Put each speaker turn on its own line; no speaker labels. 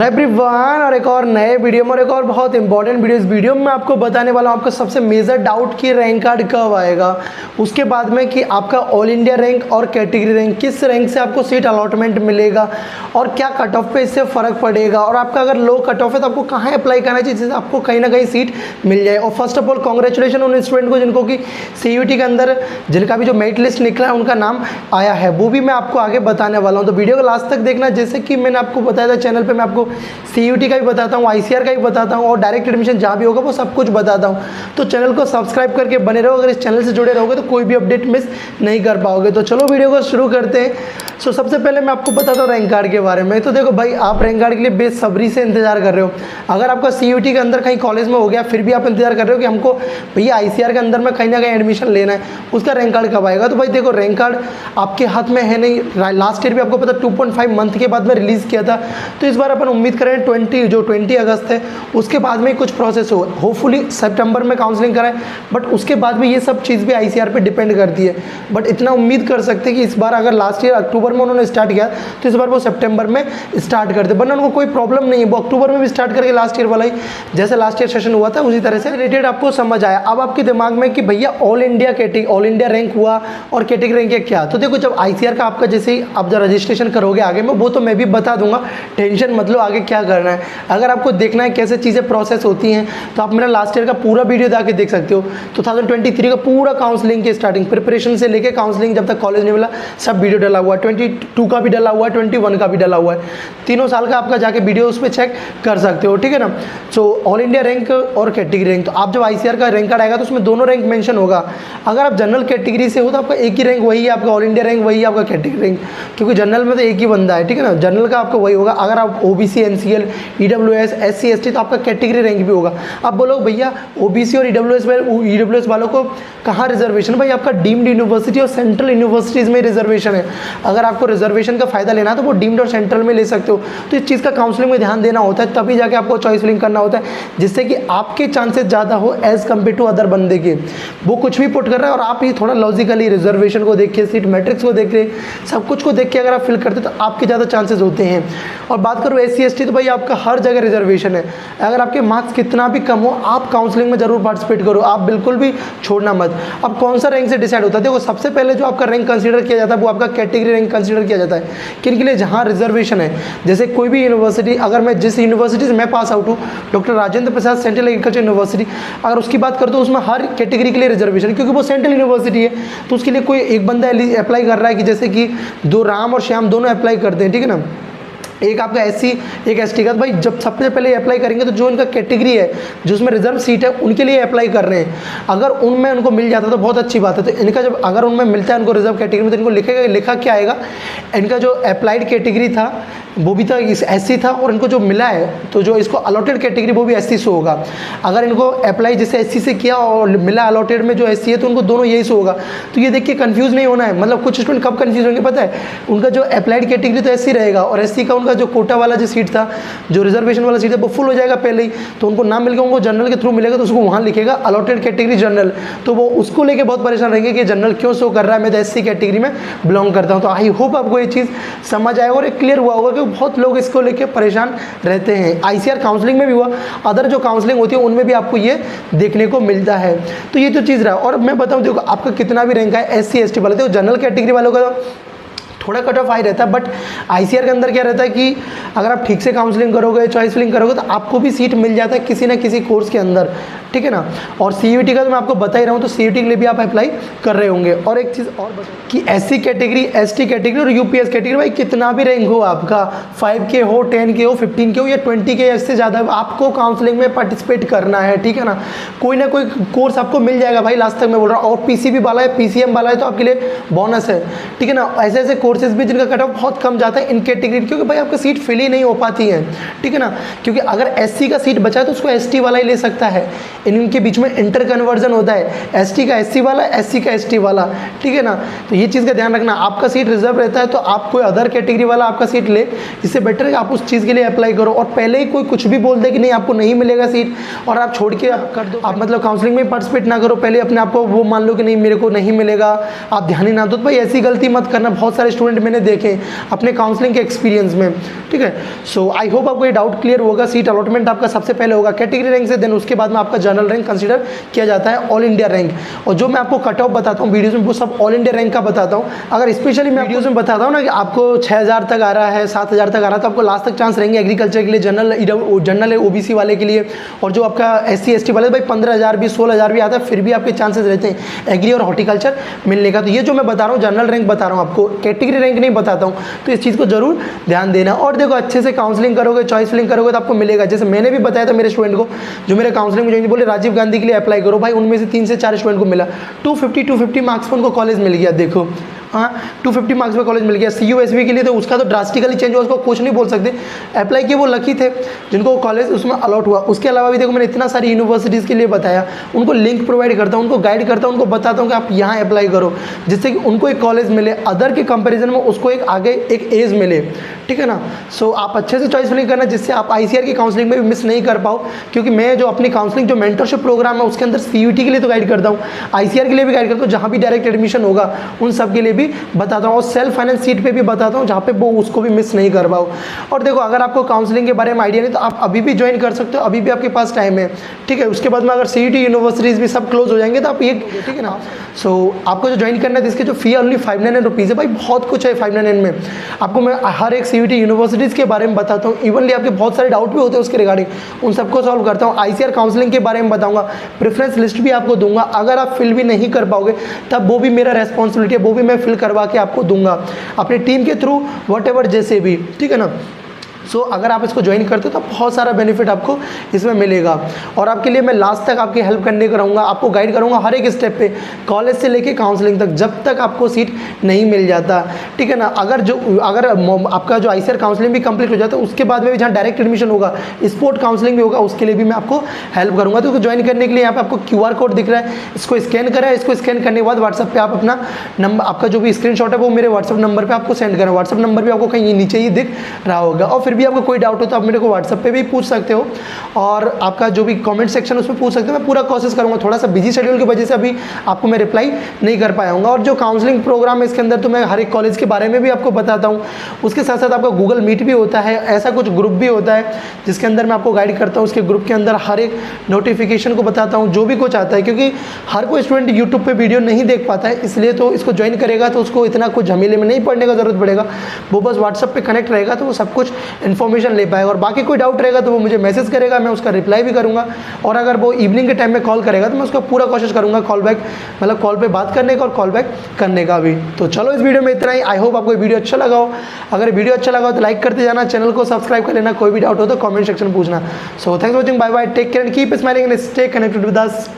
Everyone, और एक और नए वीडियो में और एक और बहुत इंपॉर्टेंट वीडियो। इस वीडियो में आपको बताने वाला हूँ आपका सबसे मेजर डाउट कि रैंक कार्ड कब आएगा, उसके बाद में कि आपका ऑल इंडिया रैंक और कैटेगरी रैंक किस रैंक से आपको सीट अलॉटमेंट मिलेगा और क्या कट ऑफ पे इससे फ़र्क पड़ेगा, और आपका अगर लो कट ऑफ है तो आपको कहाँ अप्लाई करना चाहिए जिससे आपको कहीं ना कहीं सीट मिल जाए। और फर्स्ट ऑफ ऑल कॉन्ग्रेचुलेशन उन स्टूडेंट को जिनको कि CUET के अंदर जिनका भी जो मेरिट लिस्ट निकला है उनका नाम आया है, वो भी मैं आपको आगे बताने वाला हूँ। तो वीडियो को लास्ट तक देखना। जैसे कि मैंने आपको बताया था चैनल पर मैं आपको CUET का भी बताता हूँ, ICAR का भी बताता हूँ और डायरेक्ट एडमिशन जहाँ भी होगा वो सब कुछ बताता हूँ। तो चैनल को सब्सक्राइब करके बने रहो। अगर इस चैनल से जुड़े रहोगे तो कोई भी अपडेट मिस नहीं कर पाओगे। तो चलो वीडियो को शुरू करते हैं। सबसे पहले मैं आपको बताता हूँ रैंक कार्ड के बारे में। तो देखो भाई, आप रैंक कार्ड के लिए बेसब्री से इंतजार कर रहे हो। अगर आपका CUET के अंदर कहीं कॉलेज में हो गया फिर भी आप इंतजार कर रहे हो कि हमको भैया ICAR के अंदर में कहीं ना कहीं एडमिशन लेना है, उसका रैंक कार्ड कब आएगा। तो भाई देखो, रैंक कार्ड आपके हाथ में है नहीं। लास्ट ईयर भी आपको पता 2.5 मंथ के बाद में रिलीज़ किया था। तो इस बार अपन उम्मीद करें 20 अगस्त है उसके बाद में कुछ प्रोसेस हो, होपफुली सितंबर में काउंसलिंग कराएं। बट उसके बाद में ये सब चीज़ भी ICAR पे डिपेंड करती है। बट इतना उम्मीद कर सकते हैं कि इस बार अगर लास्ट ईयर अक्टूबर में उन्होंने स्टार्ट किया तो इस बार वो सितंबर में स्टार्ट करते, वरना उनको कोई प्रॉब्लम नहीं है। वो अक्टूबर में भी स्टार्ट करके लास्ट ईयर वाला ही जैसे लास्ट ईयर सेशन हुआ था उसी तरह से रिलेटेड आपको समझ आया। अब आपके दिमाग में कि भैया ऑल इंडिया रैंक हुआ और कैटेगरी रैंक क्या। तो देखो, जब ICAR का आपका जैसे ही आप जब रजिस्ट्रेशन करोगे आगे में, वो तो मैं भी बता दूंगा, टेंशन मत लो आगे क्या करना है। अगर आपको देखना है कैसे चीज़ें प्रोसेस होती हैं तो आप मेरा लास्ट ईयर का पूरा वीडियो जाके देख सकते हो। 2023 का पूरा काउंसलिंग की स्टार्टिंग प्रिपरेशन से लेके काउंसलिंग जब तक कॉलेज नहीं मिला सब वीडियो डला हुआ है। 22 का भी डला हुआ है, 21 का भी डला हुआ है। तीनों साल का आपका जाके वीडियो उस पर चेक कर सकते हो, ठीक है ना। सो ऑल इंडिया रैंक और कैटेगरी रैंक, तो आप जब ICAR का रैंक कार्ड आएगा तो उसमें दोनों रैंक मेंशन होगा। अगर आप जनरल कैटेगरी से हो तो आपका एक ही रैंक वही है, आपका ऑल इंडिया रैंक वही है, आपका कैटेगरी रैंक, क्योंकि जनरल में तो एक ही बंदा है, ठीक है ना। जनरल का आपका वही होगा। अगर आप OBC NCL EWS SC ST तो आपका कैटेगरी रैंक भी होगा। अब बोलो भैया OBC और EWS वालों को कहाँ रिजर्वेशन, भाई आपका डीम्ड यूनिवर्सिटी और सेंट्रल यूनिवर्सिटीज़ में रिजर्वेशन है। अगर आपको रिजर्वेशन का फायदा लेना है तो वो डीम्ड और सेंट्रल में ले सकते हो। तो इस चीज़ का काउंसलिंग में ध्यान देना होता है, तभी जाके आपको चॉइस फिलिंग करना होता है जिससे कि आपके चांसेस ज़्यादा हो एज़ कम्पेयर टू अदर बंदे के। वो कुछ भी पुट कर रहा है और आप ये थोड़ा लॉजिकली रिजर्वेशन को देख के, सीट मैट्रिक्स को देख के, सब कुछ को देख के अगर आप फिल करते तो आपके ज़्यादा चांसेस होते हैं। और बात करूँ SC ST तो भाई आपका हर जगह रिजर्वेशन है। अगर आपके मार्क्स कितना भी कम हो आप काउंसलिंग में जरूर पार्टिसिपेट करो, आप बिल्कुल भी छोड़ना मत। अब कौन सा रैंक से डिसाइड होता है, देखो सबसे पहले जो आपका रैंक कंसीडर किया जाता है वो आपका कैटेगरी रैंक कंसीडर किया जाता है। किन के लिए, जहाँ रिजर्वेशन है। जैसे कोई भी यूनिवर्सिटी, अगर मैं जिस यूनिवर्सिटी से मैं पास आउट हूँ, doctor Rajendra Prasad central agriculture university, अगर उसकी बात करूँ तो उसमें हर कैटेगरी के लिए रिजर्वेशन, क्योंकि वो सेंट्रल यूनिवर्सिटी है। तो उसके लिए कोई एक बंदा अप्लाई कर रहा है कि जैसे कि दो राम और श्याम दोनों अप्लाई करते हैं, ठीक है ना। एक आपका SC एक ST का, तो भाई जब सबसे पहले अप्लाई करेंगे तो जो इनका कैटेगरी है जो उसमें रिजर्व सीट है उनके लिए अप्लाई कर रहे हैं। अगर उनमें उनको मिल जाता तो बहुत अच्छी बात है। तो इनका जब अगर उनमें मिलता है उनको रिजर्व कैटेगरी में, तो इनको लिखा क्या आएगा, इनका जो अप्लाइड कैटेगरी था वो भी था इस SC था, और इनको जो मिला है तो जो इसको अलॉटेड कैटेगरी वो भी SC से होगा। अगर इनको अप्लाई जैसे SC से किया और मिला अलॉटेड में जो SC है तो उनको दोनों यही से होगा। तो ये देखिए कंफ्यूज नहीं होना है। मतलब कुछ स्टूडेंट कब कंफ्यूज होंगे पता है, उनका जो अप्लाइड कैटेगरी तो SC रहेगा और SC का उनका जो कोटा वाला जो सीट था, जो रिजर्वेशन वाला सीट है वो फुल हो जाएगा पहले ही, तो उनको नाम मिल गया, उनको जनरल के थ्रू मिलेगा तो उसको वहाँ लिखेगा अलॉटेड कैटेगरी जनरल। तो वो उसको लेके बहुत परेशान रहेंगे कि जनरल क्यों शो कर रहा है, मैं तो SC कैटेगरी में बिलोंग करता हूँ। तो आई होप आपको ये चीज़ समझ आएगा और क्लियर हुआ होगा कि बहुत लोग इसको लेके परेशान रहते हैं। ICAR काउंसलिंग में भी हुआ, अदर जो काउंसलिंग होती है उनमें भी आपको ये देखने को मिलता है। तो ये जो चीज़ रहा। और मैं बताऊँ देखो, आपका कितना भी रैंक है SC ST वाले, तो जनरल कैटेगरी वालों का थोड़ा कट ऑफ हाई रहता है। बट ICAR के अंदर क्या रहता है कि अगर आप ठीक से काउंसलिंग करोगे, चॉइस फिलिंग करोगे तो आपको भी सीट मिल जाता है किसी ना किसी कोर्स के अंदर, ठीक है ना। और CUET का तो मैं आपको बता ही रहा हूँ, तो CUET के लिए भी आप अप्लाई कर रहे होंगे। और एक चीज़ और बताऊँ कि SC कैटेगरी ST कैटेगरी और UPS कैटेगरी, भाई कितना भी रैंक हो आपका, 5K हो, 10K हो, 15K हो या 20K इससे ज़्यादा, आपको काउंसलिंग में पार्टिसिपेट करना है, ठीक है ना। कोई ना कोई कोर्स आपको मिल जाएगा भाई, लास्ट तक मैं बोल रहा हूँ। और PCB वाला है, PCM वाला है तो आपके लिए बोनस है, ठीक है ना। ऐसे ऐसे कोर्सेज भी जिनका कट ऑफ बहुत कम जाता है इन कैटेगरी, क्योंकि भाई आपका सीट फिल ही नहीं हो पाती है, ठीक है ना। क्योंकि अगर SC का सीट बचा है तो उसको ST वाला ही ले सकता है, इनके बीच में इंटर कन्वर्जन होता है, ST का SC वाला, SC का ST वाला, ठीक है ना। तो ये चीज़ का ध्यान रखना, आपका सीट रिजर्व रहता है तो आप कोई अदर कैटेगरी वाला आपका सीट ले, इससे बेटर है आप उस चीज़ के लिए अप्लाई करो। और पहले ही कोई कुछ भी बोल दे कि नहीं आपको नहीं मिलेगा सीट और आप छोड़ के कर दो, आप मतलब काउंसलिंग में पार्टिसिपेट ना करो, पहले अपने आप को वो मान लो कि नहीं मेरे को नहीं मिलेगा, आप ध्यान ही ना दो। तो भाई ऐसी गलती मत करना, बहुत सारे स्टूडेंट मैंने देखे अपने काउंसलिंग के एक्सपीरियंस में, ठीक है। सो आई होप आपको ये डाउट क्लियर होगा। सीट अलॉटमेंट आपका सबसे पहले होगा कैटेगरी रैंक से, देन उसके बाद में आपका जनरल रैंक कंसीडर किया जाता है, ऑल इंडिया रैंक। और जो मैं आपको कट ऑफ बताता हूँ वीडियोज़ में वो सब ऑल इंडिया रैंक का बताता हूँ। अगर स्पेशली मैं वीडियोज़ में बताता हूँ ना कि आपको 6000 तक आ रहा है, 7000 तक आ रहा है, तो आपको लास्ट तक चांस रहेंगे एग्रीकल्चर के लिए, जनरल OBC वाले के लिए, और जो आपका SC ST वाले भाई 15000 भी 16000 भी आता है, फिर भी आपके चांसेस रहते हैं एग्री और हॉर्टिकल्चर मिलने का। तो ये जो मैं बता रहा हूँ जनरल रैंक बता रहा हूँ आपको, कैटेगरी रैंक नहीं बताता हूँ, तो इस चीज़ को जरूर ध्यान देना। और देखो अच्छे से काउंसलिंग करोगे, चॉइस फिलिंग करोगे तो आपको मिलेगा। जैसे मैंने भी बताया था मेरे स्टूडेंट को जो मेरे काउंसलिंग में बोले राजीव गांधी के लिए अप्लाई करो, भाई उनमें से 3 से 4 स्टूडेंट को मिला, 250 मार्क्स पर उनको कॉलेज मिल गया। देखो हाँ 250 मार्क्स में कॉलेज मिल गया। CUSB के लिए तो उसका तो ड्रास्टिकली चेंज हुआ, उसको कुछ नहीं बोल सकते, अप्लाई किए वो लकी थे जिनको कॉलेज उसमें अलॉट हुआ। उसके अलावा भी देखो मैंने इतना सारी यूनिवर्सिटीज़ के लिए बताया, उनको लिंक प्रोवाइड करता हूँ, उनको गाइड करता हूँ, उनको बताता हूँ कि आप यहाँ अप्लाई करो, जिससे कि उनको एक कॉलेज मिले, अदर के कंपेरिजन में उसको एक आगे एक एज मिले, ठीक है ना। सो आप अच्छे से चॉइस फिलिंग करना जिससे आप ICAR की काउंसलिंग में भी मिस नहीं कर पाओ, क्योंकि मैं जो अपनी काउंसलिंग जो मेंटरशिप प्रोग्राम है उसके अंदर CUT के लिए तो गाइड करता हूँ, ICAR के लिए भी गाइड करता हूँ, जहाँ भी डायरेक्ट एडमिशन होगा उन सब के लिए भी बताता हूँ, और सेल्फ फाइनेंस सीट पे भी बताता हूँ जहाँ पे वो उसको भी मिस नहीं कर पाओ। और देखो अगर आपको काउंसलिंग के बारे में आइडिया नहीं तो आप अभी भी ज्वाइन कर सकते हो, अभी भी आपके पास टाइम है, ठीक है। उसके बाद में अगर CUT यूनिवर्सिटीज़ भी सब क्लोज हो जाएंगे तो आप ये, ठीक है ना। सो आपको जो ज्वाइन करना है इसकी जो फी ओनली 599 रुपीज़ है, भाई बहुत कुछ है 599 में। आपको मैं हर एक CUT यूनिवर्सिटीज़ के बारे में बताता हूँ, इवनली आपके बहुत सारे डाउट भी होते हैं उसके रिगार्डिंग, उन सबको सॉल्व करता हूँ। ICAR काउंसलिंग के बारे में बताऊँगा, प्रेफरेंस लिस्ट भी आपको दूंगा, अगर आप फिल भी नहीं कर पाओगे तब वो भी मेरा रेस्पॉन्सिबिलिटी है, वो भी मैं फिल करवा के आपको दूंगा अपनी टीम के थ्रू, व्हाटएवर जैसे भी, ठीक है ना। सो अगर आप इसको ज्वाइन करते हो तो बहुत सारा बेनिफिट आपको इसमें मिलेगा। और आपके लिए मैं लास्ट तक आपकी हेल्प करने का रहूँगा, आपको गाइड करूँगा हर एक स्टेप पे, कॉलेज से लेके काउंसलिंग तक, जब तक आपको सीट नहीं मिल जाता, ठीक है ना। अगर आपका जो ICAR काउंसलिंग भी कंप्लीट हो जाता है उसके बाद में भी जहाँ डायरेक्ट एडमिशन होगा, स्पोर्ट काउंसलिंग भी होगा, उसके लिए भी मैं आपको हेल्प करूँगा। तो ज्वाइन करने के लिए यहाँ पे आपको QR कोड दिख रहा है, इसको स्कैन करें, इसको स्कैन करने के बाद व्हाट्सअप पर आप अपना नंबर, आपका जो भी स्क्रीनशॉट है वो मेरे व्हाट्सअप नंबर पर आपको सेंड करें। व्हाट्सअप नंबर भी आपको कहीं नीचे ही दिख रहा होगा। और फिर भी आपको कोई डाउट हो तो आप मेरे को व्हाट्सएप पे भी पूछ सकते हो, और आपका जो भी कमेंट सेक्शन उसमें पूछ सकते हो, मैं पूरा कोशिश करूँगा। थोड़ा सा बिजी शेड्यूल की वजह से अभी आपको मैं रिप्लाई नहीं कर पाया हूँ। और जो काउंसलिंग प्रोग्राम है इसके अंदर तो मैं हर एक कॉलेज के बारे में भी आपको बताता हूँ, उसके साथ साथ आपका गूगल मीट भी होता है, ऐसा कुछ ग्रुप भी होता है जिसके अंदर मैं आपको गाइड करता हूँ। उसके ग्रुप के अंदर हर एक नोटिफिकेशन को बताता हूँ जो भी कुछ आता है, क्योंकि हर कोई स्टूडेंट यूट्यूब पर वीडियो नहीं देख पाता है, इसलिए तो इसको ज्वाइन करेगा तो उसको इतना कुछ झमेले में नहीं पड़ने का जरूरत पड़ेगा, वो बस व्हाट्सएप पर कनेक्ट रहेगा तो वो सब कुछ इन्फॉर्मेशन ले पाएगा। और बाकी कोई डाउट रहेगा तो वो मुझे मैसेज करेगा, मैं उसका रिप्लाई भी करूंगा। और अगर वो इवनिंग के टाइम में कॉल करेगा तो मैं उसका पूरा कोशिश करूंगा कॉल बैक, मतलब कॉल पे बात करने का और कॉल बैक करने का भी। तो चलो इस वीडियो में इतना ही। आई होप आपको वीडियो अच्छा लगा हो। अगर वीडियो अच्छा लगा हो तो लाइक करते जाना, चैनल को सब्सक्राइब कर लेना, कोई भी डाउट हो तो कॉमेंट सेक्शन में पूछना। So thanks for watching, bye bye, take care and keep smiling and stay connected with us.